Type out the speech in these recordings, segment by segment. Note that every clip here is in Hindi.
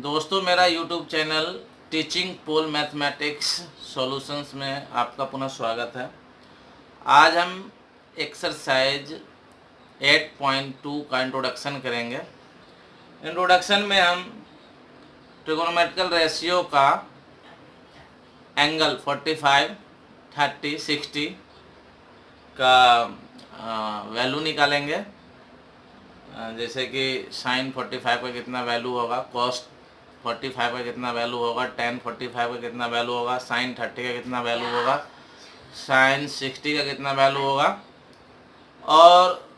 दोस्तों, मेरा यूट्यूब चैनल टीचिंग पोल मैथमेटिक्स सॉल्यूशंस में आपका पुनः स्वागत है। आज हम एक्सरसाइज 8.2 का इंट्रोडक्शन करेंगे। इंट्रोडक्शन में हम ट्रिगोनोमेट्रिकल रेशियो का एंगल 45, 30, 60 का वैल्यू निकालेंगे। जैसे कि साइन 45 का कितना वैल्यू होगा, कॉस 45 का कितना वैल्यू होगा, टेन 45 का कितना वैल्यू होगा, साइन 30 का कितना वैल्यू होगा, साइन 60 का कितना वैल्यू होगा। और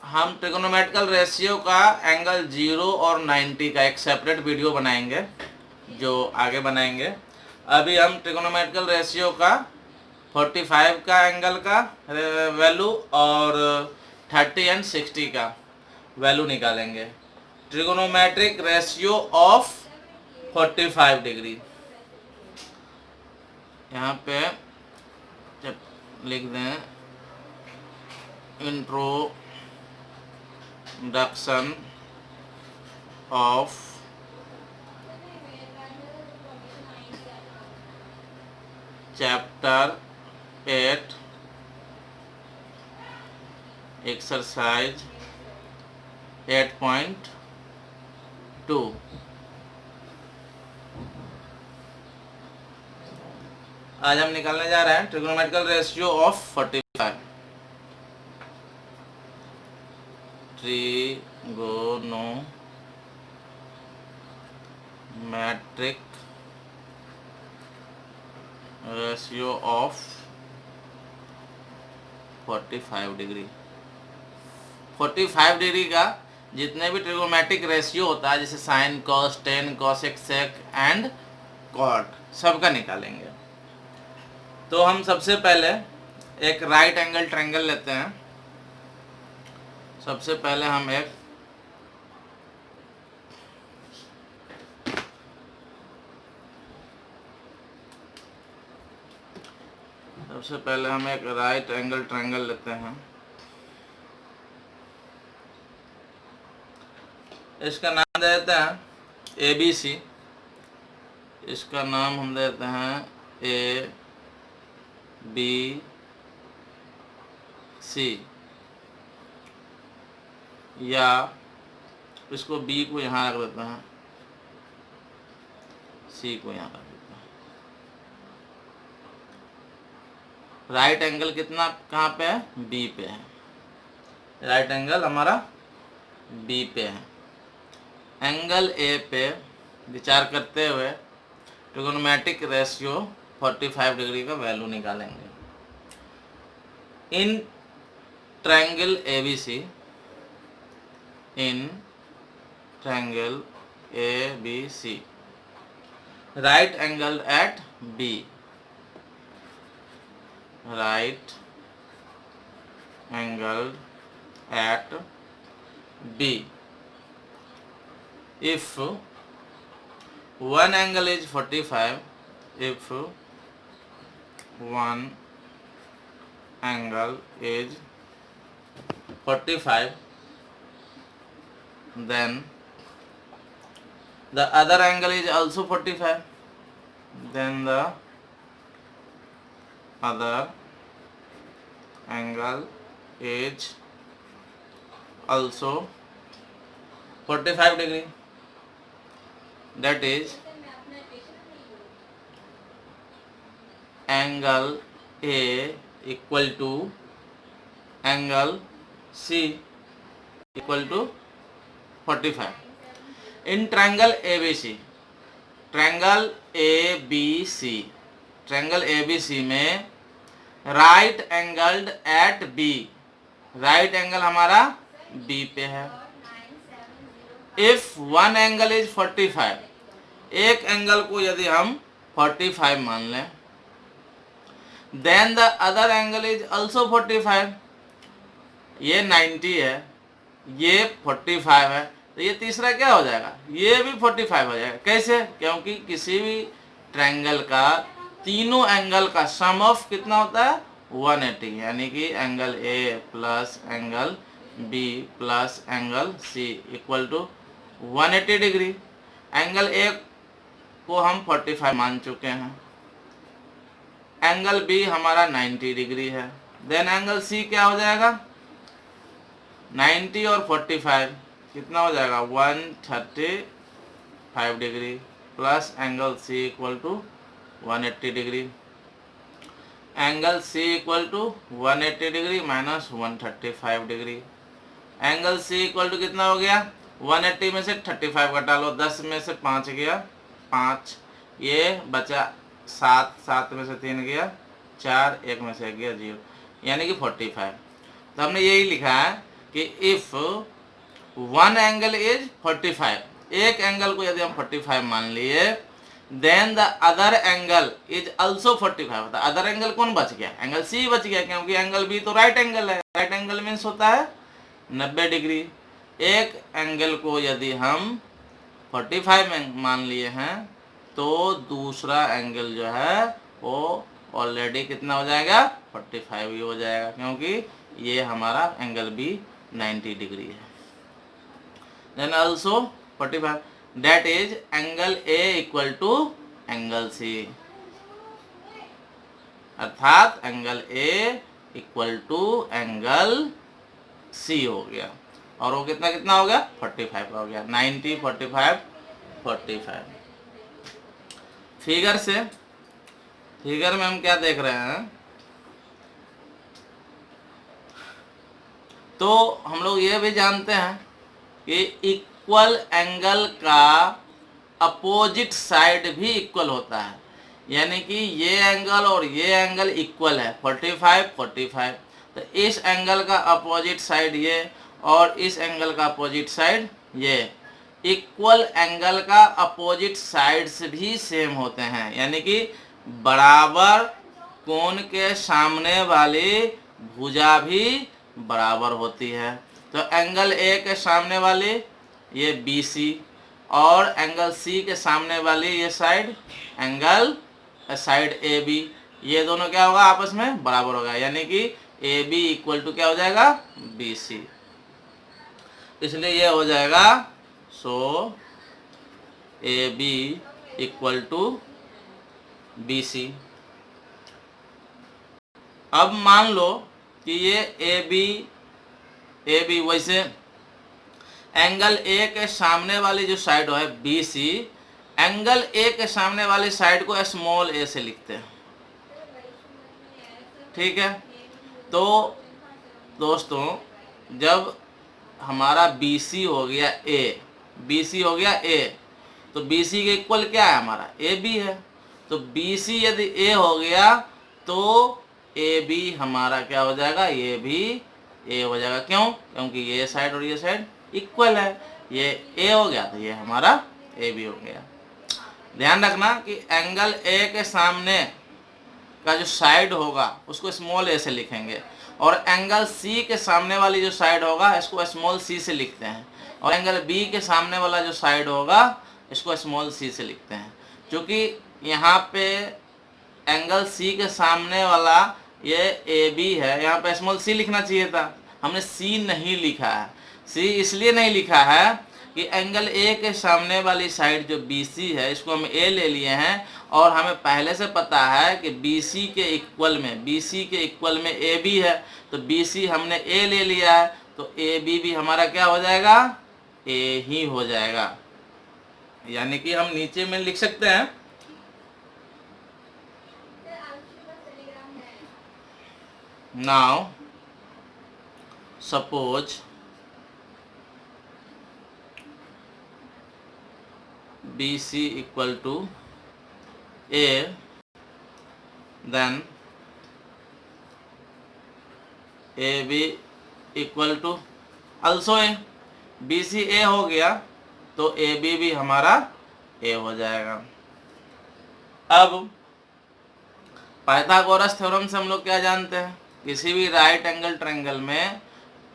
हम ट्रिगोनोमेट्रिकल रेशियो का एंगल 0 और 90 का एक सेपरेट वीडियो बनाएंगे, जो आगे बनाएंगे। अभी हम ट्रिगोनोमेट्रिकल रेशियो का 45 का एंगल का वैल्यू और 30 एंड 60 का वैल्यू निकालेंगे। ट्रिगोनोमेट्रिक रेशियो ऑफ 45 डिग्री, यहाँ पे जब लिख दें इंट्रोडक्शन ऑफ चैप्टर 8 एक्सरसाइज 8.2। आज हम निकालने जा रहे हैं trigonometrical ratio of 45। Trigonometric ratio of 45 degree. 45 degree का जितने भी ट्रिगोनोमेट्रिक रेशियो होता है, जैसे sine, cos, tan, cosec, sec and cot, सबका निकालेंगे। तो हम सबसे पहले एक राइट एंगल ट्रायंगल लेते हैं। सबसे पहले हम एक राइट एंगल ट्रायंगल लेते हैं। इसका नाम देते हैं ABC। इसका नाम हम देते हैं ABC, या इसको B को यहाँ रख देते हैं, C को यहाँ रख देते हैं। राइट एंगल कितना कहाँ पे है? B पे है। राइट एंगल हमारा B पे है। एंगल A पे विचार करते हुए ट्रिगोनोमेट्रिक रेशियो 45 डिग्री का वैल्यू निकालेंगे। In triangle ABC, right angle at B, right angle at B. If one angle is 45, if one angle is 45, then the other angle is also 45, then the other angle is also 45 degree. That is angle A equal to angle C equal to 45. In triangle ABC, triangle ABC में right angled at B, right angle हमारा B पे है। इफ वन एंगल इज 45, एक एंगल को यदि हम 45 मान लें, then the other angle is also 45। ये 90 है, ये 45 है, तो ये तीसरा क्या हो जाएगा? ये भी 45 हो जाएगा। कैसे? क्योंकि किसी भी ट्रायंगल का तीनों एंगल का सम ऑफ कितना होता है? 180, यानी कि angle A plus angle B plus angle C equal to 180 degree. Angle A को हम 45 मान चुके हैं, एंगल बी हमारा 90 डिग्री है। देन एंगल सी क्या हो जाएगा, 90 और 45 कितना हो जाएगा, 135 degree plus angle C equal to 180 degree. Angle C equal to 180 degree minus 135 degree. Angle C equal to कितना हो गया, 180 में से 35 घटा लो, 10 में से 5 गया 5, ये बचा 7, 7 में से 3 गया 4, 1 में से गया 0, यानी कि 45। तो हमने यही लिखा है कि इफ वन एंगल इज 45, एक एंगल को यदि हम 45 मान लिए, then the other angle is also 45। तो अदर एंगल कौन बच गया, एंगल सी बच गया, क्योंकि एंगल बी तो राइट एंगल है। राइट एंगल मीन्स होता है 90 डिग्री। एक एंगल को यदि हम 45 में मान लिए हैं तो दूसरा एंगल जो है वो ऑलरेडी कितना हो जाएगा, 45 ही हो जाएगा, क्योंकि ये हमारा एंगल बी 90 डिग्री है। Then also 45, that is angle A equal to angle C, अर्थात angle A equal to angle C हो गया। और वो कितना कितना हो गया, 45 हो गया, 90 45 45। फिगर से, फिगर में हम क्या देख रहे हैं, तो हम लोग ये भी जानते हैं कि इक्वल एंगल का अपोजिट साइड भी इक्वल होता है, यानी कि ये एंगल और ये एंगल इक्वल है 45 45। तो इस एंगल का अपोजिट साइड ये और इस एंगल का अपोजिट साइड ये, इक्वल एंगल का अपोजिट साइड्स भी सेम होते हैं, यानी कि बराबर कोण के सामने वाली भुजा भी बराबर होती है। तो एंगल ए के सामने वाली ये BC और एंगल C के सामने वाली ये साइड एंगल साइड AB, ये दोनों क्या होगा, आपस में बराबर होगा, यानी कि AB इक्वल टू क्या हो जाएगा, BC। इसलिए ये हो जाएगा, सो AB इक्वल टू BC। अब मान लो कि ये AB वैसे एंगल ए के सामने वाली जो साइड है BC, एंगल ए के सामने वाली साइड को स्मॉल ए से लिखते हैं, ठीक है। तो दोस्तों जब हमारा BC हो गया A, BC हो गया A, तो BC के इक्वल क्या है, हमारा AB है। तो BC यदि A हो गया तो AB हमारा क्या हो जाएगा, ये भी A हो जाएगा। क्यों, क्योंकि ये साइड और ये साइड इक्वल है, ये A हो गया तो ये हमारा AB हो गया। ध्यान रखना कि एंगल A के सामने का जो साइड होगा उसको स्मॉल a से लिखेंगे, और एंगल C के सामने वाली जो साइड होगा इसको स्मॉल c से लिखते हैं, और एंगल B के सामने वाला जो साइड होगा इसको स्मॉल c से लिखते हैं। क्योंकि यहाँ पे एंगल C के सामने वाला ये AB है, यहाँ पे स्मॉल c लिखना चाहिए था, हमने C नहीं लिखा है। C इसलिए नहीं लिखा है कि एंगल A के सामने वाली साइड जो BC है इसको हम A ले लिए हैं, और हमें पहले से पता है कि BC के इक्वल में AB है, तो BC हमने A ले लिया है, तो AB भी हमारा क्या हो जाएगा, A ही हो जाएगा। यानी कि हम नीचे में लिख सकते हैं, now suppose BC equal to A, then AB equal to also A। BC A हो गया तो AB भी हमारा A हो जाएगा। अब पाइथागोरस थ्योरम से हम लोग क्या जानते हैं, किसी भी राइट एंगल ट्रायंगल में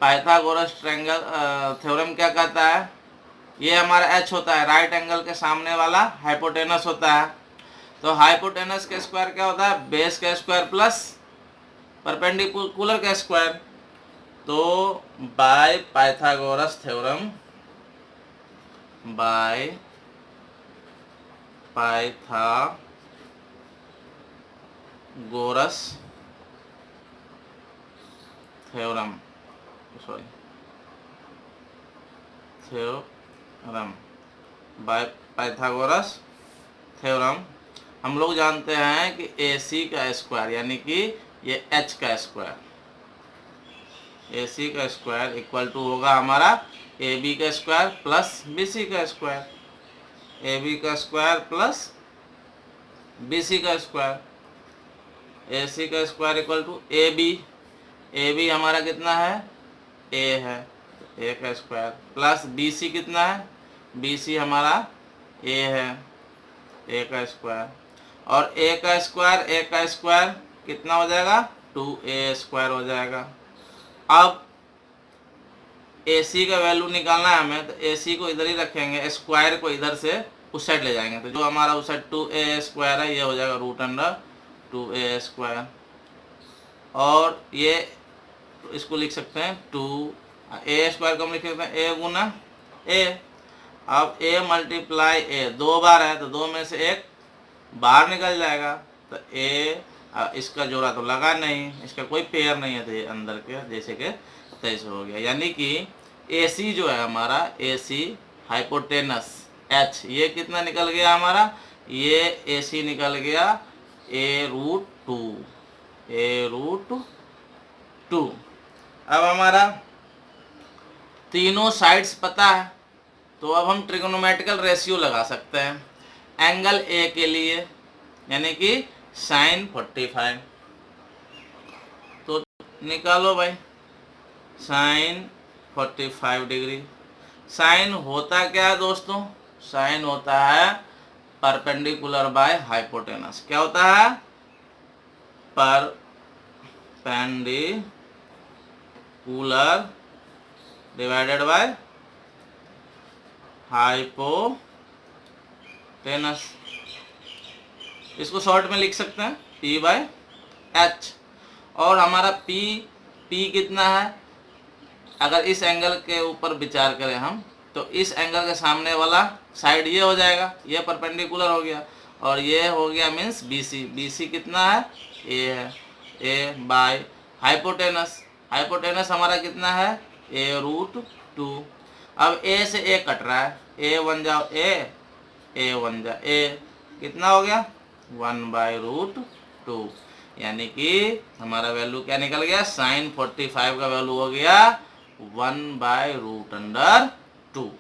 पाइथागोरस थ्योरम क्या कहता है, ये हमारा H होता है, राइट एंगल के सामने वाला हाइपोटेनस होता है। तो हाइपोटेनस का स्क्वायर क्या होता है, बेस का स्क्वायर प्लस परपेंडिकुलर का स्क्वायर। तो by Pythagoras theorem Pythagoras theorem by Pythagoras theorem हम लोग जानते हैं कि AC का स्क्वायर यानी कि ये H का स्क्वायर, AC का स्क्वायर इक्वल टू होगा हमारा AB का स्क्वायर प्लस BC का स्क्वायर, AB का स्क्वायर प्लस BC का स्क्वायर, AC का स्क्वायर इक्वल टू AB हमारा कितना है A है, A का स्क्वायर प्लस BC कितना है, BC हमारा A है, A का स्क्वायर, और A का स्क्वायर कितना हो जाएगा 2A स्क्वायर हो जाएगा। अब AC का वैल्यू निकालना है हमें, तो AC को इधर ही रखेंगे, स्क्वायर को इधर से उस साइड ले जाएंगे, तो जो हमारा उस साइड 2A स्क्वायर है ये हो जाएगा √2A स्क्वायर, और ये इसको लिख सकते हैं 2A स्क्वायर को हम लिख सकते हैं A गुना A। अब A मल्टीप्लाई A 2 बार है तो 2 में से 1 बाहर निकल जाएगा, तो A इसका जोड़ा तो लगा नहीं, इसका कोई पेयर नहीं है, तो ये अंदर के जैसे के तैसे हो गया, यानी कि AC जो है हमारा AC हाइपोटेनस H ये कितना निकल गया हमारा, ये AC निकल गया A√2। अब हमारा तीनों साइड्स पता है, तो अब हम ट्रिग्नोमेट्रिकल रेशियो लगा सकते हैं एंगल A के लिए, यानी कि sin 45। तो निकालो भाई sin 45 डिग्री। साइन होता क्या है दोस्तों, साइन होता है परपेंडिकुलर बाय हाइपोटेनस। क्या होता है, परपेंडिकुलर डिवाइडेड बाय हाइपोटेनस। इसको शॉर्ट में लिख सकते हैं P/H, और हमारा P कितना है, अगर इस एंगल के ऊपर विचार करें हम, तो इस एंगल के सामने वाला साइड ये हो जाएगा, ये परपेंडिकुलर हो गया, और ये हो गया मीन्स BC कितना है A है, A बाय हाइपोटेनस हमारा कितना है A√2। अब A से A कट रहा है, A 1 जाओ A 1 जा A, कितना हो गया 1/√2, यानी कि हमारा वैल्यू क्या निकल गया, sin 45 का वैल्यू हो गया 1/√2।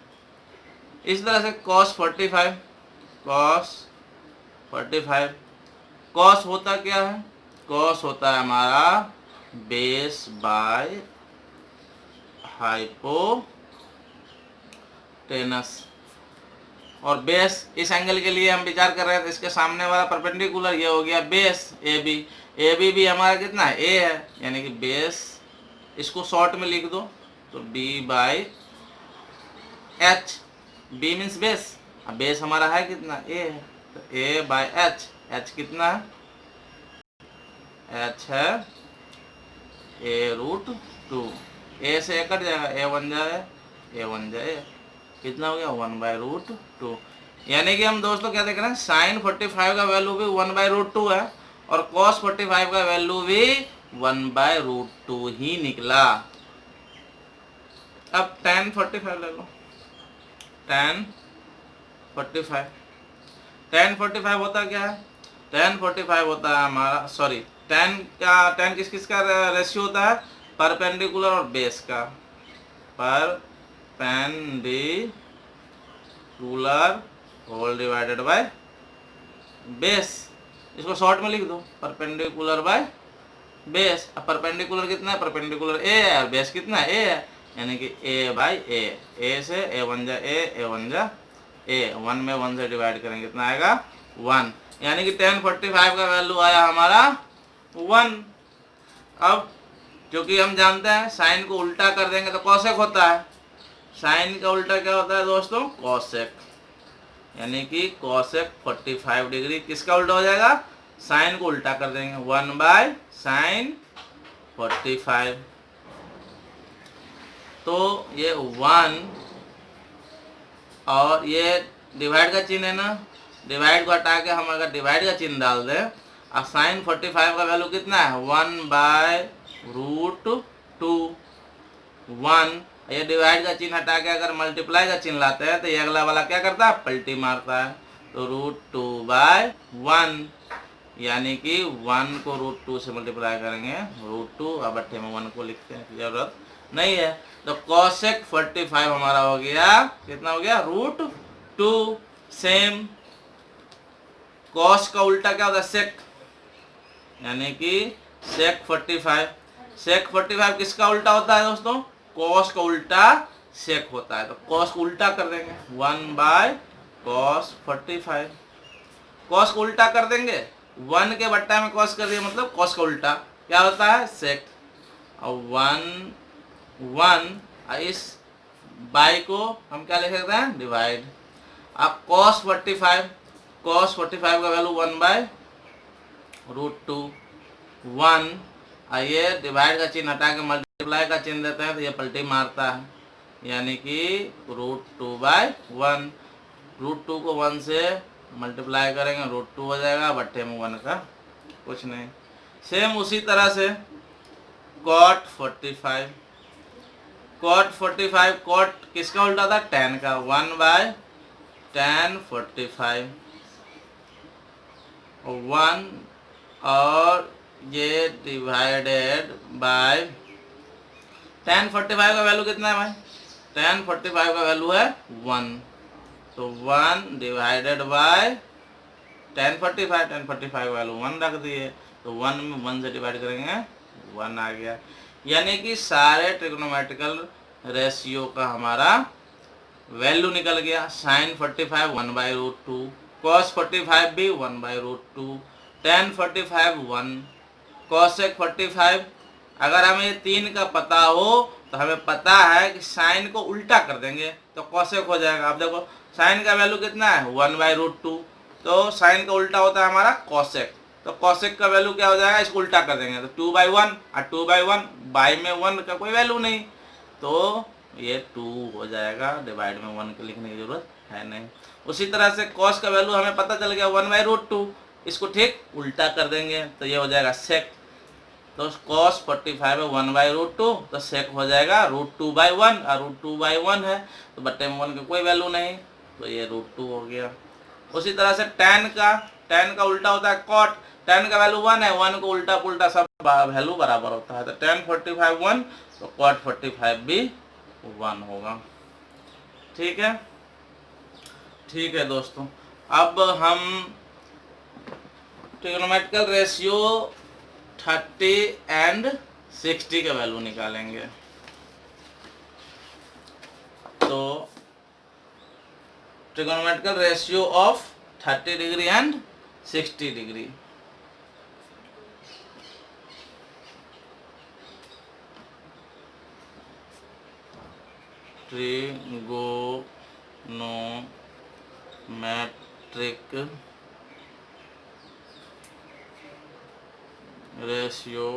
इस तरह से cos 45 cos होता क्या है, cos होता है हमारा बेस बाय हाइपोटेनस, और बेस इस एंगल के लिए हम विचार कर रहे हैं, तो इसके सामने वाला परपेंडिकुलर ये हो गया बेस AB भी हमारा कितना है A है, यानी कि बेस, इसको शॉर्ट में लिख दो तो B/H, B मीन्स बेस, अब बेस हमारा है कितना A है, तो A/H, H कितना है, H है A√2, A से A कट जाएगा, A 1 जाए कितना हो गया 1/√2। यानी कि हम दोस्तों क्या देख रहे हैं, sin 45 का वैल्यू भी 1/√2 है, और cos 45 का वैल्यू भी 1/√2 ही निकला। अब tan 45 ले लो, tan 45 होता क्या है, tan 45 होता है हमारा, सॉरी tan किस किस का रेशियो होता है, परपेंडिकुलर और बेस का, perpendicular whole divided by base, इसको शॉर्ट में लिख दो परपेंडिकुलर बाय बेस। अब परपेंडिकुलर कितना है, परपेंडिकुलर A है, और बेस कितना है A है, यानी कि A/A, A से A 1 जा A 1 जा A, 1 में 1 से डिवाइड करेंगे कितना आएगा 1, यानी कि tan 45 का वैल्यू आया हमारा 1। अब क्योंकि हम जानते हैं साइन को उल्टा कर देंगे तो कॉसेक होता है, साइन का उल्टा क्या होता है दोस्तों, कॉसेक, यानी कि कॉसेक 45 डिग्री किसका उल्टा हो जाएगा, साइन को उल्टा कर देंगे 1/sin 45। तो ये 1 और ये डिवाइड का चिन्ह है ना, डिवाइड को हटा के हम अगर डिवाइड का चिन्ह डाल दें, अब साइन 45 का वैल्यू कितना है 1/√2 1। ये डिवाइड का चिन्ह हटा के अगर मल्टीप्लाई का चिन्ह लाते हैं तो ये अगला वाला क्या करता है, पलटी मारता है। तो √2/1 यानी कि 1 को √2 से मल्टीप्लाई करेंगे √2। अब अट्ठे में 1 को लिखते हैं, जरूरत नहीं है। तो cosec 45 हमारा हो गया, कितना हो गया √2। सेम cos का उल्टा क्या होता है sec, यानी कि sec 45। sec 45 किसका उल्टा होता है दोस्तों, cos का उल्टा sec होता है। तो cos को उल्टा कर देंगे 1/cos 45। cos को उल्टा कर देंगे, 1 के बट्टा में cos कर दिया मतलब cos का उल्टा क्या होता है sec। और 1 इस बाई को हम क्या लिख सकते हैं, डिवाइड। अब cos 45 का वैल्यू 1/√2 1। ये डिवाइड का चिन्ह हटा के मल्टीप्लाई का चिन्ह देते हैं तो ये पलटी मारता है, यानी कि √2/1। √2 को 1 से मल्टीप्लाई करेंगे √2 हो जाएगा, बट्टे में 1 का कुछ नहीं। सेम उसी तरह से cot 45। cot किसका उल्टा था, tan का, 1/tan 45 1। और ये डिवाइडेड बाय tan 45 का वैल्यू कितना है भाई, tan 45 का वैल्यू है 1। तो 1 डिवाइडेड बाय tan 45 का वैल्यू 1 रख दिए, तो 1 में 1 से डिवाइड करेंगे 1 आ गया। यानी कि सारे ट्रिग्नोमेट्रिकल रेशियो का हमारा वैल्यू निकल गया। साइन 45 1/√2, cos 45 भी 1/√2, tan 45 1, cosec 45। अगर हमें ये 3 का पता हो तो हमें पता है कि साइन को उल्टा कर देंगे तो cosec हो जाएगा। अब देखो साइन का वैल्यू कितना है 1/√2, तो साइन का उल्टा होता है हमारा cosec। तो cosec का वैल्यू क्या हो जाएगा, इसको उल्टा कर देंगे तो 2/1, और 2/1 बाई में 1 का कोई वैल्यू नहीं, तो ये 2 हो जाएगा। डिवाइड में 1 के लिखने की जरूरत है नहीं। उसी तरह से cos का वैल्यू हमें पता चल गया 1/√2, इसको ठीक उल्टा कर देंगे तो ये हो जाएगा sec। तो cos 45 है 1/√2, तो sec हो जाएगा √2/1, और √2/1 है तो बट्टे में 1 का कोई वैल्यू नहीं, तो ये √2 हो गया। उसी तरह से tan का उल्टा होता है cot। tan का वैल्यू 1 है, 1 को उल्टा पुल्टा सब वैल्यू बराबर होता है, तो tan 45 1, तो cot 45 भी 1 होगा। ठीक है, ठीक है दोस्तों। अब हम ट्रिग्नोमेट्रिकल रेशियो 30 एंड 60 का वैल्यू निकालेंगे। तो trigonometrical ratio of 30 degree and 60 degree. Trigonometric ratio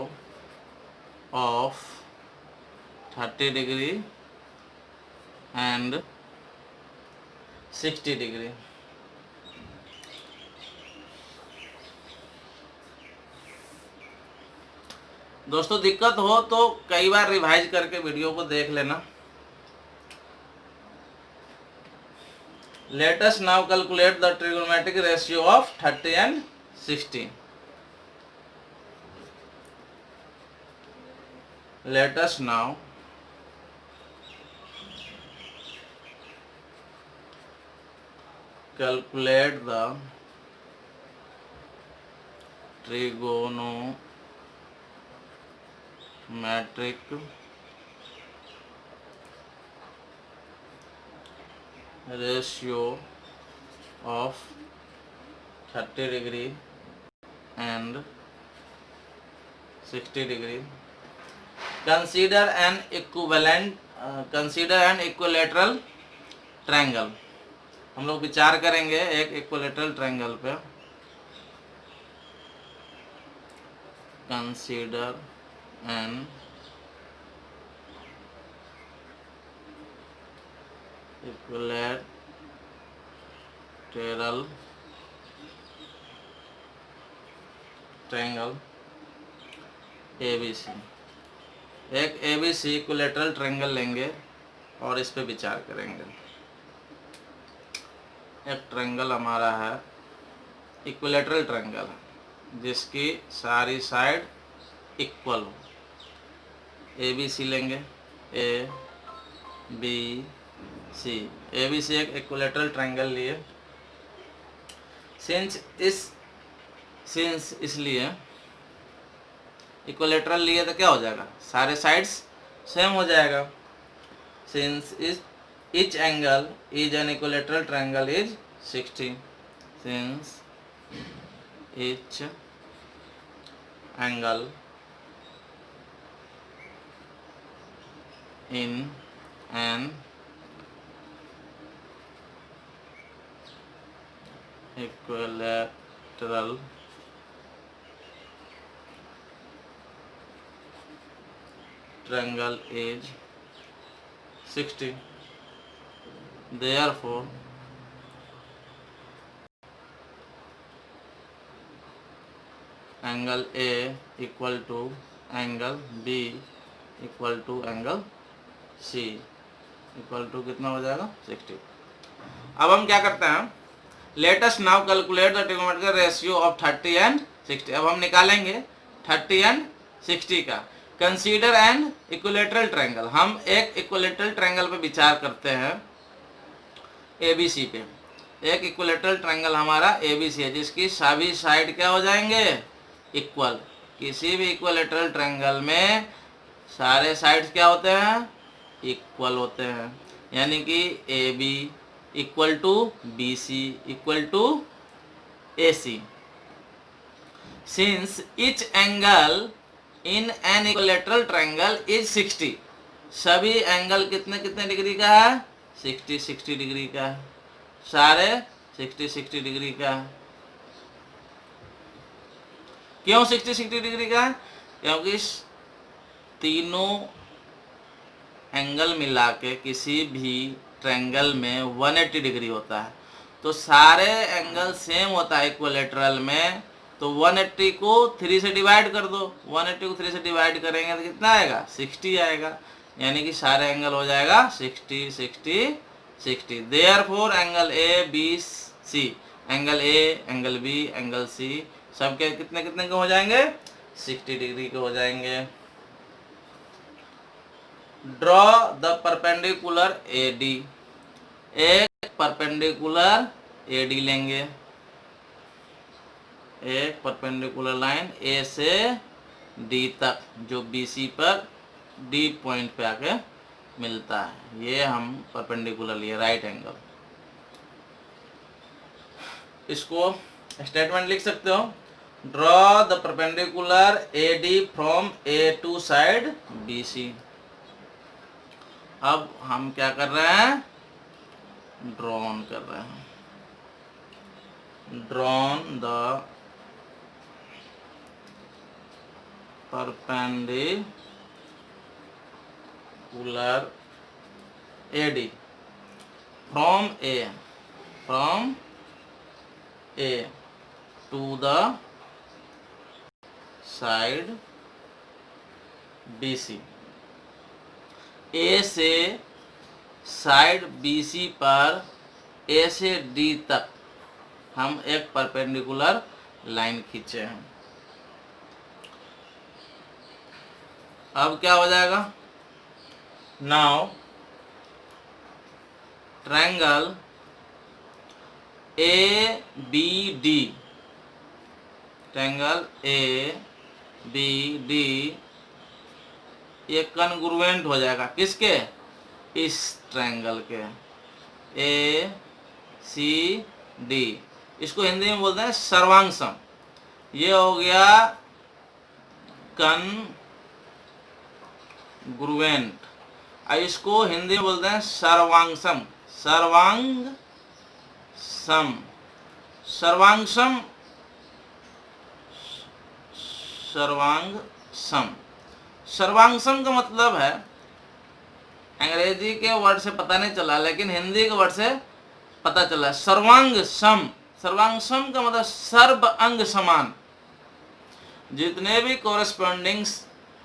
of 30 degree and 60 degree. दोस्तों दिक्कत हो तो कई बार रिवाइज करके वीडियो को देख लेना। Let us now calculate the trigonometric ratio of 30 and 60. Let us now calculate the trigonometric ratio of 30 degree and 60 degree. Consider an equilateral triangle. हम लोग विचार करेंगे एक इक्विलेटरल ट्रायंगल पे। Consider an equilateral triangle ABC, एक ABC इक्विलेटरल ट्रायंगल लेंगे और इस पे विचार करेंगे। एक ट्रायंगल हमारा है, इक्विलेटरल ट्रायंगल है, जिसकी सारी साइड इक्वल हो। ABC लेंगे, ABC, ABC एक इक्विलेटरल ट्रायंगल लिए। सिंस इसलिए इक्विलेटरल लिए तो क्या हो जाएगा, सारे साइड्स सेम हो जाएगा। Since each angle is an equilateral triangle is 60, since each angle in an equilateral triangle is 60, therefore angle A equal to angle B equal to angle C equal to कितना हो जाएगा, 60। अब हम क्या करते हैं, let us now calculate the trigonometric ratio of 30 and 60। अब हम निकालेंगे 30 एंड 60 का। कंसीडर एन इक्विलेटरल ट्रायंगल, हम एक इक्विलेटरल ट्रायंगल पे विचार करते हैं, ABC पे। एक इक्विलेटरल ट्रायंगल हमारा ABC है, जिसकी सभी साइड क्या हो जाएंगे, इक्वल। किसी भी इक्विलेटरल ट्रायंगल में सारे साइड्स क्या होते हैं, इक्वल होते हैं। यानी कि AB equal to BC equal to AC। Since each angle in an equilateral triangle is 60, सभी एंगल कितने कितने डिग्री का है, 60 डिग्री का है, सारे 60 डिग्री का है। क्यों 60 डिग्री का है, क्योंकि तीनों एंगल मिला के किसी भी ट्रायंगल में 180 डिग्री होता है। तो सारे एंगल सेम होता है इक्विलेटरल में, तो 180 को 3 से डिवाइड कर दो। 180 को 3 से डिवाइड करेंगे तो कितना आएगा, 60 आएगा। यानी कि सारे एंगल हो जाएगा 60। Therefore angle A B C, angle A angle B angle C सबके कितने कितने के हो जाएंगे, 60 डिग्री के हो जाएंगे। ड्रॉ द परपेंडिकुलर AD, एक परपेंडिकुलर AD लेंगे, एक परपेंडिकुलर लाइन A से D तक, जो BC पर D पॉइंट पे आके मिलता है। ये हम परपेंडिकुलर लिए, राइट एंगल। इसको स्टेटमेंट लिख सकते हो, draw the perpendicular AD from A to side BC। अब हम क्या कर रहे हैं, ड्रॉन कर रहे हैं। Drawn the perpendicular AD from A to the side BC। A से साइड BC पर A से D तक हम एक परपेंडिकुलर लाइन खींचे हैं। अब क्या हो जाएगा, now triangle ABD, triangle ABD ये कन्ग्रुएंट हो जाएगा किसके, इस ट्रायंगल के ACD। इसको हिंदी में बोलते हैं सर्वांगसम। ये हो गया कन्ग्रुएंट, और इसको हिंदी में बोलते हैं सर्वांगसम। सर्वांगसम का मतलब है, अंग्रेजी के वर्ड से पता नहीं चला, लेकिन हिंदी के वर्ड से पता चला। सर्वांगसम का मतलब सर्व अंग समान। जितने भी कोरस्पॉन्डिंग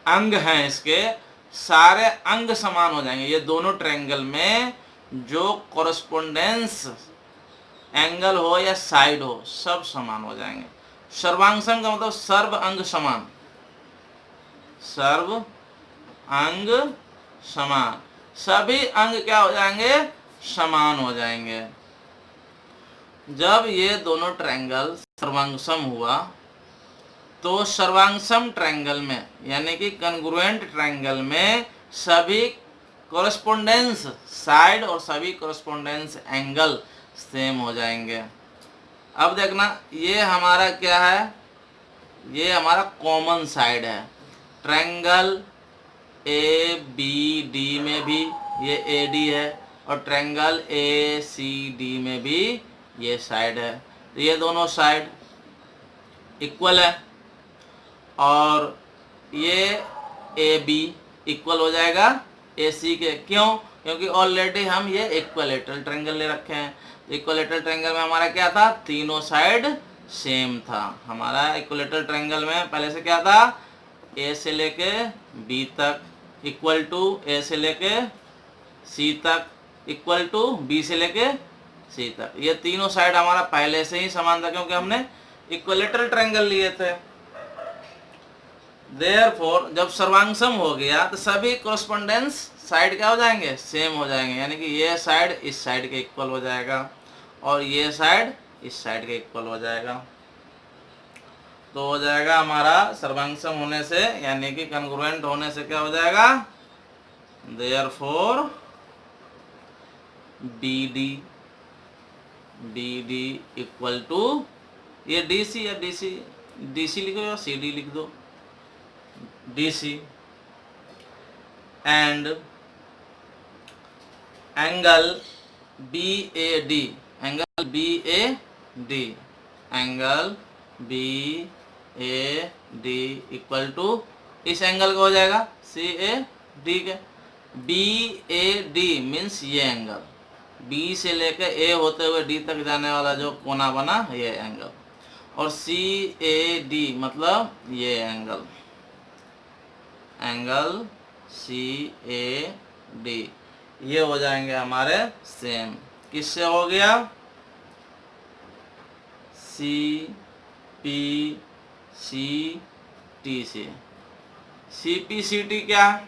अंग हैं इसके सारे अंग समान हो जाएंगे। ये दोनों ट्रायंगल में जो कोरस्पोंडेंस एंगल हो या साइड हो सब समान हो जाएंगे। सर्वांगसम का मतलब सर्व अंग समान, सर्व अंग समान, सभी अंग क्या हो जाएंगे, समान हो जाएंगे। जब ये दोनों ट्रायंगल सर्वांगसम हुआ तो सर्वांगसम ट्रायंगल में यानी कि कन्ग्रुएंट ट्रायंगल में सभी कोरस्पोंडेंस साइड और सभी कोरस्पोंडेंस एंगल सेम हो जाएंगे। अब देखना ये हमारा क्या है, ये हमारा कॉमन साइड है। ट्रायंगल ए बी डी में भी ये ए डी है और ट्रायंगल ए सी डी में भी ये साइड है। तो ये दोनों साइड इक्वल है और ये ए बी इक्वल हो जाएगा ए सी के। क्यों? क्योंकि ऑलरेडी हम ये इक्वलेटरल ट्रायंगल ले रखे हैं। तो इक्वलेटरल ट्रायंगल में हमारा क्या था, तीनों साइड सेम था। हमारा इक्वलेटरल ट्रायंगल में पहले से क्या था, ए से लेके बी तक इक्वल टू ए से लेके सी तक इक्वल टू बी से लेके सी तक। ये तीनों साइड हमारा पहले से ही समान था क्योंकि हमने इक्वलेटरल ट्रायंगल लिए थे। देयरफॉर जब सर्वांगसम हो गया तो सभी कोरस्पोंडेंस साइड क्या हो जाएंगे, सेम हो जाएंगे। यानी कि ये साइड इस साइड के इक्वल हो जाएगा और ये साइड इस साइड के इक्वल हो जाएगा। तो हो जाएगा हमारा सर्वांगसम होने से यानी कि कन्ग्रुएंट होने से क्या हो जाएगा, therefore B D equal to ये डी सी या डी सी लिखो या सी डी लिख दो, D C and angle B A D, angle B A D, angle B A D equal to इस एंगल का हो जाएगा सी ए डी के। बी ए डी मीन्स ये एंगल, बी से लेकर ए होते हुए डी तक जाने वाला जो कोना बना ये एंगल, और सी ए डी मतलब ये angle, angle C A D, ये हो जाएंगे हमारे सेम। किससे हो गया, सी पी सी टी से। सी पी सी टी क्या है,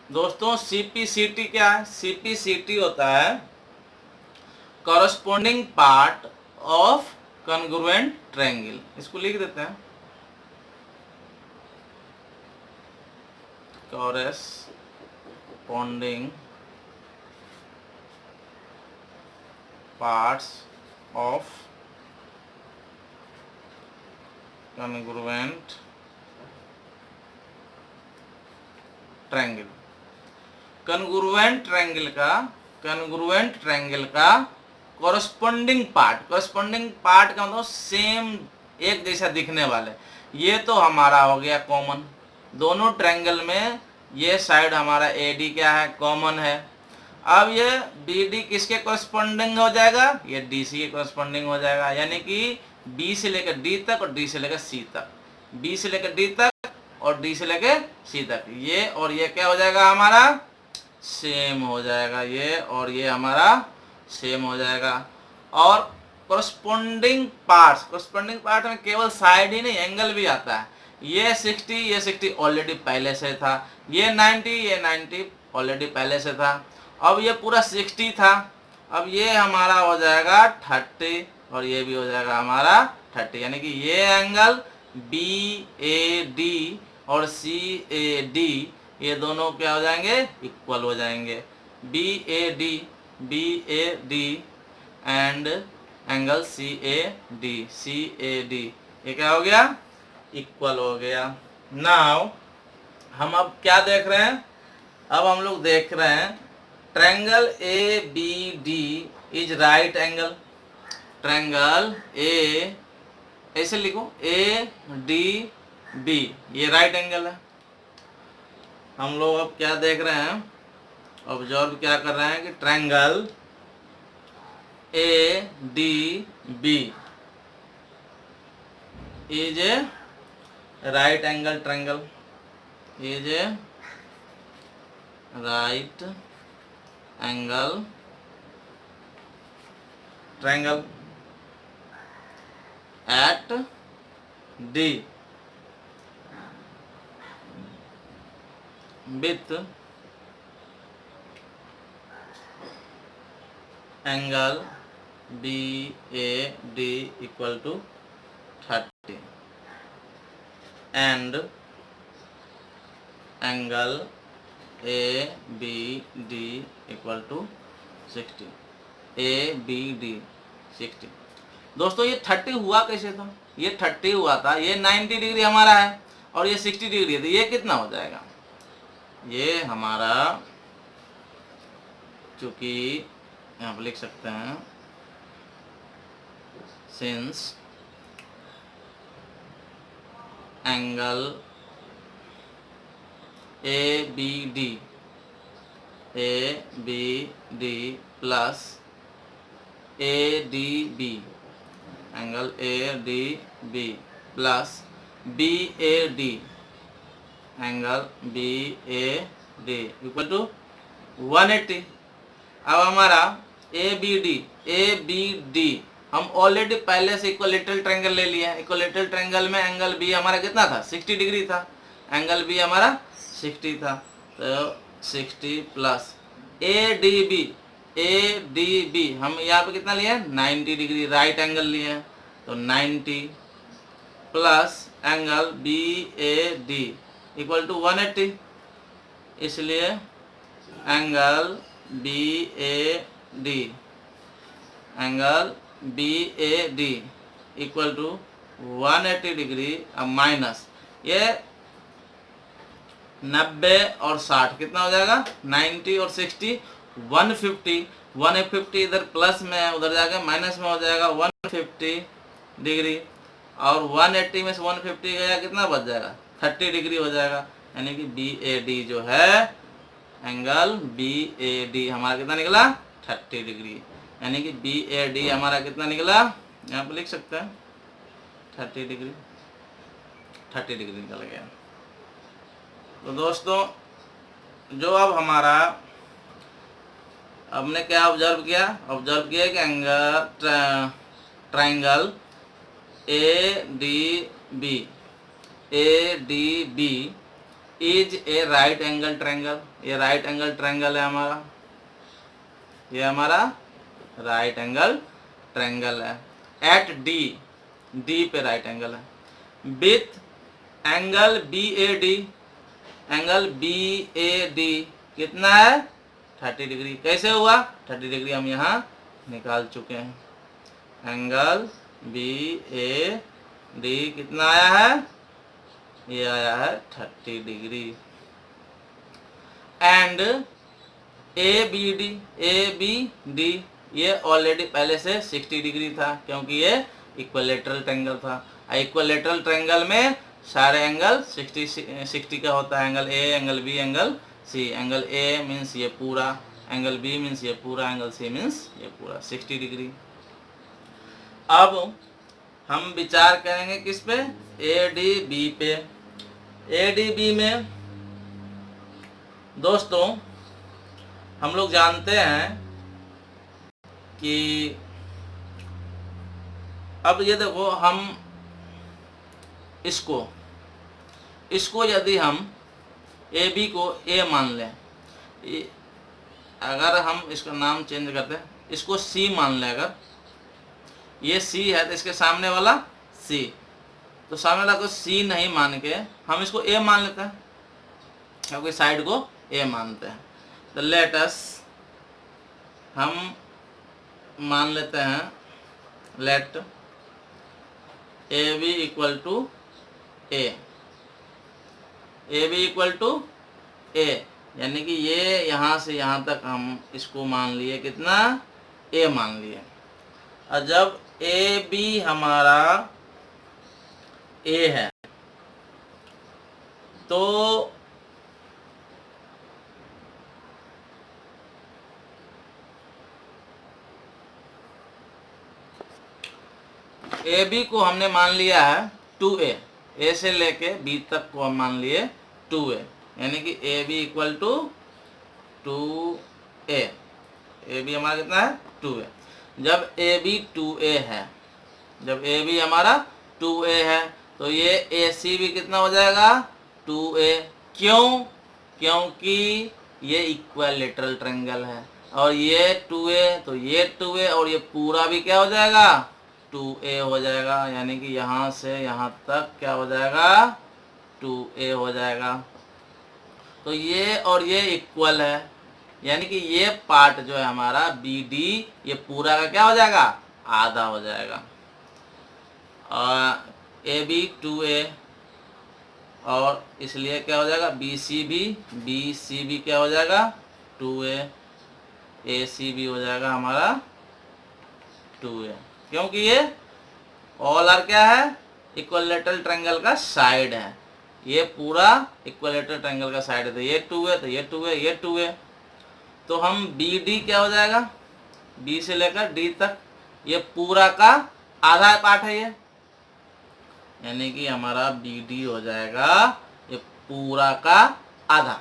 दोस्तों सी पी सी टी क्या है, सी पी सी टी होता है corresponding part of congruent triangle. इसको लिख देते हैं, corresponding parts of congruent triangle. Congruent triangle का कॉरस्पॉन्डिंग पार्ट का मतलब सेम एक जैसा दिखने वाले, ये तो हमारा हो गया कॉमन। दोनों ट्रायंगल में ये साइड हमारा ए डी क्या है, कॉमन है। अब ये बी डी किसके कॉरस्पॉन्डिंग हो जाएगा, ये डी सी के कॉरस्पॉन्डिंग हो जाएगा। यानी कि बी से लेकर डी तक और डी से लेकर सी तक, बी से लेकर डी तक और डी से लेकर सी तक, ये और ये क्या हो जाएगा हमारा सेम हो जाएगा, ये और ये हमारा सेम हो जाएगा। और कॉरस्पॉन्डिंग पार्ट में केवल साइड ही नहीं एंगल भी आता है। ये 60 ऑलरेडी पहले से था, ये 90 ऑलरेडी पहले से था। अब ये पूरा 60 था, अब ये हमारा हो जाएगा 30 और ये भी हो जाएगा हमारा 30। यानी कि ये एंगल बी ए डी और सी ए डी ये दोनों क्या हो जाएंगे, इक्वल हो जाएंगे। B A D and angle C A D ये क्या हो गया, इक्वल हो गया। नाउ हम अब क्या देख रहे हैं, अब हम लोग देख रहे हैं triangle A B D is right angle. Triangle A ऐसे लिखो ए डी बी, ये राइट एंगल है। हम लोग अब क्या देख रहे हैं, ऑब्जर्व क्या कर रहे हैं कि triangle A D B is a right angle triangle, is a right angle triangle at D with angle BAD equal to 30 and angle ABD equal to 60, ABD 60। दोस्तों ये 30 हुआ कैसे था? ये 30 हुआ था, ये 90 डिग्री हमारा है और ये 60 डिग्री है, तो ये कितना हो जाएगा? ये हमारा, चूंकि यहाँ पर लिख सकते हैं since angle ABD plus ADB, angle ADB plus BAD, angle BAD equal to 180। अब हमारा ABD हम ऑलरेडी पहले से इक्विलेटरल ट्रायंगल ले लिया है। इक्विलेटरल ट्रायंगल में एंगल B हमारा कितना था? 60 डिग्री था। एंगल B हमारा 60 था, तो 60 प्लस ADB हम यहाँ पे कितना लिए? 90 डिग्री राइट एंगल लिए हैं, तो 90 plus angle BAD equal to 180। इसलिए angle BAD equal to 180 degree. अब माइनस ये 90 और 60 कितना हो जाएगा? 90 और 60 150 इधर प्लस में है, उधर जाकर माइनस में हो जाएगा 150 डिग्री, और 180 में से 150 गया, कितना बच जाएगा? 30 डिग्री हो जाएगा। यानी कि BAD जो है, एंगल BAD हमारा कितना निकला? 30 डिग्री। यानी कि BAD हमारा कितना निकला? यहाँ पर लिख सकते हैं 30 डिग्री निकल गया। तो दोस्तों, जो अब हमारा हमने क्या ऑब्जर्व किया? ऑब्जर्व किया कि angle triangle ADB is a right angle triangle. ये राइट एंगल ट्रायंगल है हमारा, ये हमारा राइट एंगल ट्रायंगल है। एट डी पे राइट एंगल है, with angle BAD, angle BAD कितना है? 30 डिग्री। कैसे हुआ? 30 डिग्री हम यहाँ निकाल चुके हैं। एंगल BAD कितना आया है? ये आया है 30 डिग्री। एंड ABD ये ऑलरेडी पहले से 60 डिग्री था, क्योंकि ये इक्विलेटरल ट्रायंगल था। इक्विलेटरल ट्रायंगल में सारे एंगल 60 का होता है। Angle A, angle B, angle C। Angle A means ये पूरा, एंगल B मीन्स ये पूरा, एंगल C मीन्स ये पूरा 60 डिग्री। अब हम विचार करेंगे किस पे? ADB पे। ADB में दोस्तों हम लोग जानते हैं कि अब ये देखो, हम इसको यदि हम AB को A मान लें, अगर हम इसका नाम चेंज करते हैं, इसको C मान लें, अगर ये C है तो इसके सामने वाला C, तो सामने वाला को C नहीं मान के हम इसको A मान लेते हैं, क्योंकि साइड को A मानते हैं। तो लेट अस हम मान लेते हैं, let AB equal to A, AB equal to A, यानी कि ये यहाँ से यहाँ तक हम इसको मान लिए कितना? A मान लिए। और जब AB हमारा A है, तो ए बी को हमने मान लिया है 2a, ए से लेके बी तक को हम मान लिए 2a, यानी कि A B equal to 2a। A B हमारा कितना है 2a। जब ए बी 2a है, जब ए बी हमारा 2a है तो ये ए सी भी कितना हो जाएगा 2a। क्यों? क्योंकि ये इक्विलैटरल ट्रायंगल है और ये 2a, तो ये 2a और ये पूरा भी क्या हो जाएगा 2a हो जाएगा, यानी कि यहाँ से यहाँ तक क्या हो जाएगा 2a हो जाएगा। तो ये और ये इक्वल है, यानी कि ये पार्ट जो है हमारा बी डी ये पूरा का क्या हो जाएगा आधा हो जाएगा। और ए बी 2a और इसलिए क्या हो जाएगा बी सी भी क्या हो जाएगा 2a, ए सी भी हो जाएगा हमारा 2a, क्योंकि ये ऑल आर क्या है इक्विलैटरल ट्रायंगल का साइड है, ये पूरा इक्विलैटरल ट्रायंगल का साइड है। तो ये 2a, तो ये 2a, ये 2a, तो हम बी डी क्या हो जाएगा बी से लेकर डी तक ये पूरा का आधा पार्ट है ये, यानी कि हमारा बी डी हो जाएगा ये पूरा का आधा।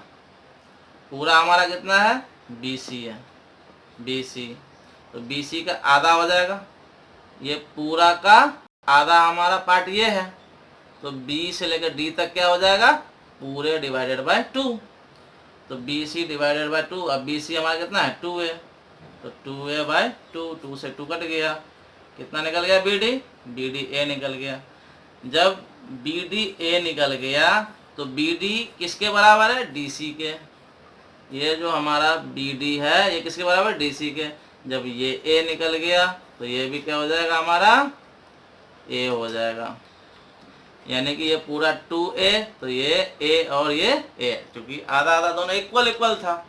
पूरा हमारा कितना है बी सी है, बी सी, तो बी सी का आधा हो जाएगा। ये पूरा का आधा हमारा पार्ट ये है, तो बी से लेकर डी तक क्या हो जाएगा पूरे डिवाइडेड बाय 2, तो बी सी डिवाइडेड बाय 2। अब बी सी हमारा कितना है 2a, तो 2a बाय 2, 2 से 2 कट गया, कितना निकल गया बी डी ए निकल गया। जब बी डी ए निकल गया तो बी डी किसके बराबर है डी सी के, ये जो हमारा बी डी है ये किसके बराबर डी सी के। जब ये ए निकल गया तो ये भी क्या हो जाएगा हमारा ए हो जाएगा, यानी कि ये पूरा 2a, तो ये a और ये a, क्योंकि आधा आधा दोनों इक्वल इक्वल था,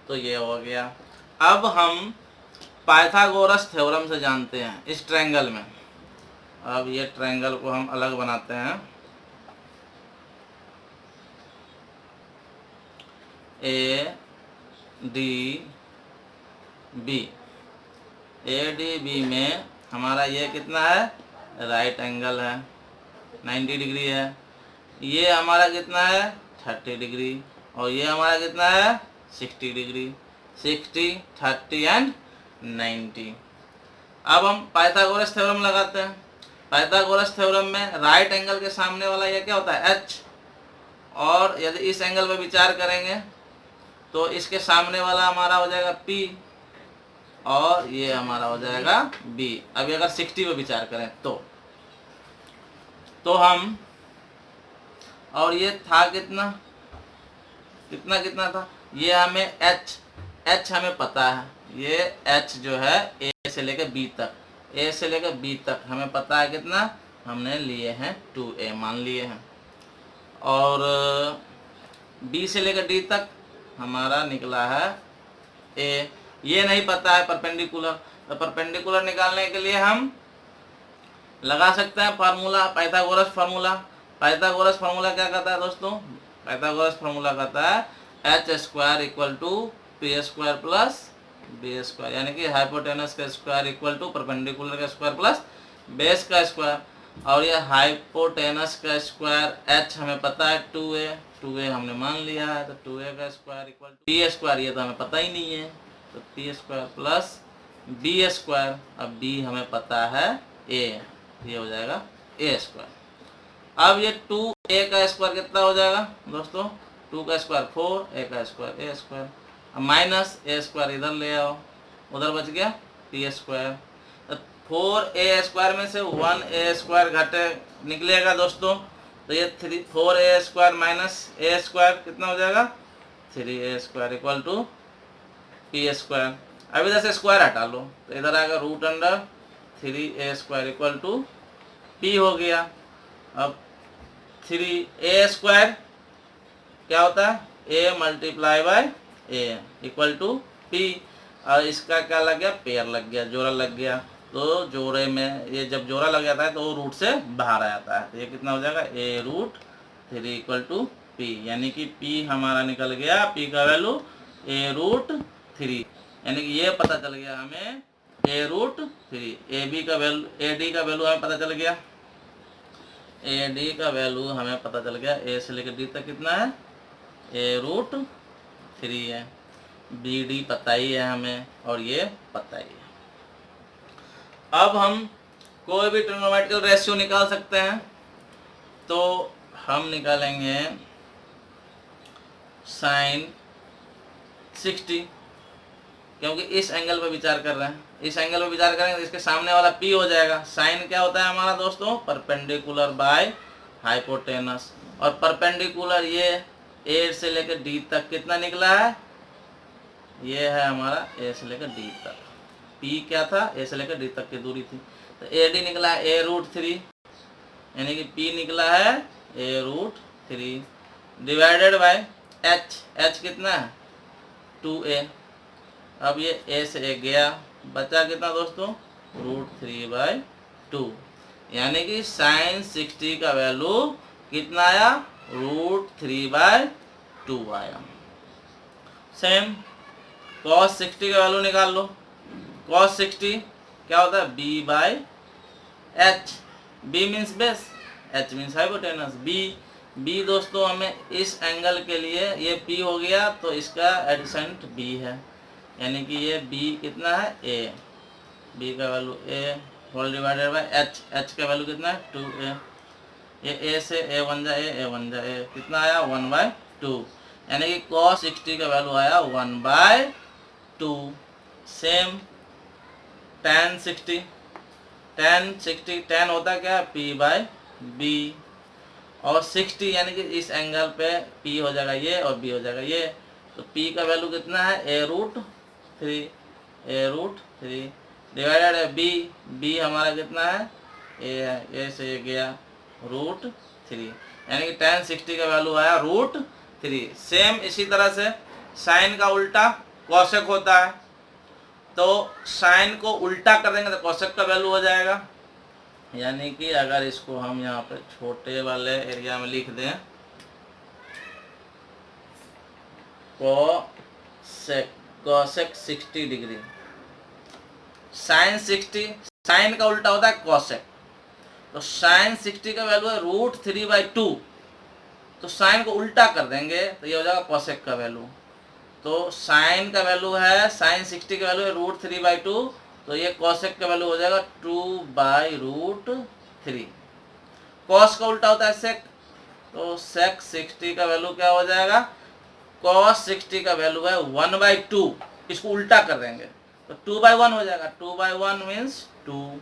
तो ये हो गया। अब हम पाइथागोरस थ्योरम से जानते हैं इस ट्रायंगल में। अब ये ट्रायंगल को हम अलग बनाते हैं, ए डी बी में हमारा ये कितना है राइट एंगल है 90 डिग्री है, ये हमारा कितना है 30 डिग्री और ये हमारा कितना है 60 डिग्री, 60, 30 एंड 90। अब हम पाइथागोरस थ्योरम लगाते हैं। पाइथागोरस थ्योरम में राइट एंगल के सामने वाला ये क्या होता है h, और यदि इस एंगल पर विचार करेंगे तो इसके सामने वाला हमारा हो जाएगा p और ये हमारा हो जाएगा b। अभी अगर 60 पे विचार करें तो हम, और ये था कितना कितना था, ये हमें h हमें पता है, ये h जो है a से लेकर b तक हमें पता है कितना, हमने लिए हैं 2a मान लिए हैं, और b से लेकर d तक हमारा निकला है a। ये नहीं पता है परपेंडिकुलर, तो परपेंडिकुलर निकालने के लिए हम लगा सकते हैं formula Pythagoras formula. Pythagoras formula क्या कहता है दोस्तों, पाइथागोरस फार्मूला कहता है h square equal to p square plus b square, यानी कि हाइपोटेनस का स्क्वायर इक्वल टू परपेंडिकुलर का स्क्वायर प्लस बेस का स्क्वायर। और ये हाइपोटेनस का स्क्वायर h हमें पता है 2a हमने मान लिया है, तो 2a का square equal to p square, ये तो हमें पता ही नहीं है, तो p square plus b square, अब b हमें पता है a, ये हो जाएगा a स्क्वायर। अब ये 2a का स्क्वायर कितना हो जाएगा दोस्तों, 2 का स्क्वायर 4, a का स्क्वायर a स्क्वायर, अब माइनस a स्क्वायर इधर ले आओ, उधर बच गया p स्क्वायर। 4a स्क्वायर में से 1a स्क्वायर घटे निकलेगा दोस्तों, तो ये 4a square minus a square कितना हो जाएगा 3a square equal to p square. अब इधर से स्क्वायर हटा लो तो इधर आएगा root under 3a square equal to p हो गया। अब 3a स्क्वायर क्या होता है a multiply by a equal to p, और इसका क्या लग गया पेयर लग गया, जोड़ा लग गया, तो जोड़े में ये जब जोड़ा लग जाता है तो वो रूट से बाहर आ जाता है, तो ये कितना हो जाएगा a root 3 equal to p, यानी कि p हमारा निकल गया, p का वैल्यू a रूट 3, यानी कि ये पता चल गया हमें A√3। AB का वैल्यू, AD का वैल्यू हमें पता चल गया, AD का वैल्यू हमें पता चल गया, A से लेकर D तक कितना है, A√3 है। BD पता ही है हमें और ये पता ही है। अब हम कोई भी ट्रिग्नोमेट्रिकल रेशियो निकाल सकते हैं, तो हम निकालेंगे sin 60, क्योंकि इस एंगल पर विचार कर रहे हैं, इस एंगल पर विचार करेंगे तो इसके सामने वाला P हो जाएगा। साइन क्या होता है हमारा दोस्तों, परपेंडिकुलर बाय हाइपोटेनस, और परपेंडिकुलर ये A से लेकर D तक कितना निकला है, ये है हमारा A से लेकर D तक। P क्या था, A से लेकर D तक की दूरी थी, तो AD निकला है A√3, यानी कि P निकला है A√3 डिवाइडेड बाय H कितना है 2A। अब ये A से A गया, बचा कितना दोस्तों, √3/2, यानी कि sin 60 का वैल्यू कितना आया, √3/2 आया। सेम cos 60 का वैल्यू निकाल लो, cos 60 क्या होता है, B/H, B means base, H means hypotenuse. B दोस्तों हमें इस एंगल के लिए ये P हो गया, तो इसका एडजेसेंट B है, यानी कि ये B कितना है, A, B का value A whole divided by H का वैल्यू कितना है 2A, ये A से A बन जाए A बन जाए, कितना आया 1/2, यानी कि cos 60 का वैल्यू आया 1/2। सेम tan 60 tan होता क्या है, P/B, और 60 यानी कि इस एंगल पे P हो जाएगा ये और B हो जाएगा ये, तो P का वैल्यू कितना है A√3 डिवाइडेड है B हमारा कितना है A है, A से ये गया √3, यानी कि tan 60 का वैल्यू आया √3। सेम इसी तरह से साइन का उल्टा कोसेक होता है, तो साइन को उल्टा कर देंगे तो कोसेक का वैल्यू हो जाएगा, यानी कि अगर इसको हम यहाँ पे छोटे वाले एरिया में लिख दें, कोसेक 60 डिग्री, साइन 60, साइन का उल्टा होता है कोसेक, तो साइन 60 का वैल्यू है √3/2, तो साइन को उल्टा कर देंगे तो ये हो जाएगा कोसेक का वैल्यू, तो साइन का वैल्यू है, साइन 60 का वैल्यू है √3/2, तो ये कोसेक का वैल्यू हो जाएगा 2/√3। कॉस का उल्टा होता है सेक, तो सेक 60 का वैल्यू क्या हो जाएगा, cos 60 का वैल्यू है 1/2, इसको उल्टा कर देंगे तो 2/1 हो जाएगा, 2/1 मीन्स 2।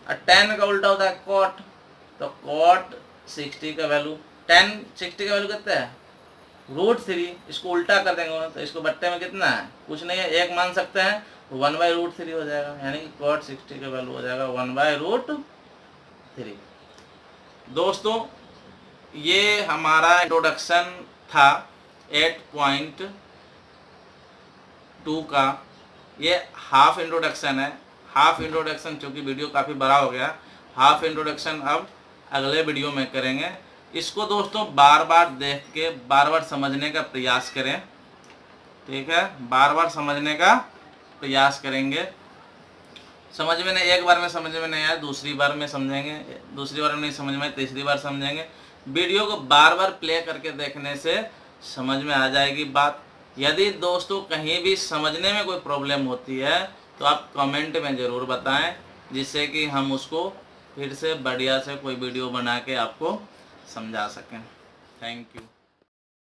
और tan का उल्टा होता है cot, तो cot 60 का वैल्यू, tan 60 का वैल्यू कितना है √3, इसको उल्टा कर देंगे तो इसको बट्टे में कितना है, कुछ नहीं है, एक मान सकते हैं, 1/√3 हो जाएगा, यानी कि cot 60 का वैल्यू हो जाएगा 1/√3। दोस्तों ये हमारा इंट्रोडक्शन था 8.2 का, ये हाफ इंट्रोडक्शन है। हाफ इंट्रोडक्शन चूँकि वीडियो काफ़ी बड़ा हो गया, हाफ इंट्रोडक्शन अब अगले वीडियो में करेंगे। इसको दोस्तों बार बार देख के बार बार समझने का प्रयास करें, ठीक है, बार बार समझने का प्रयास करेंगे। समझ में नहीं, एक बार में समझ में नहीं आया दूसरी बार में समझेंगे, दूसरी बार में नहीं समझ में तीसरी बार समझेंगे। वीडियो को बार बार प्ले करके देखने से समझ में आ जाएगी बात। यदि दोस्तों कहीं भी समझने में कोई प्रॉब्लम होती है तो आप कमेंट में ज़रूर बताएं, जिससे कि हम उसको फिर से बढ़िया से कोई वीडियो बना के आपको समझा सकें। Thank you.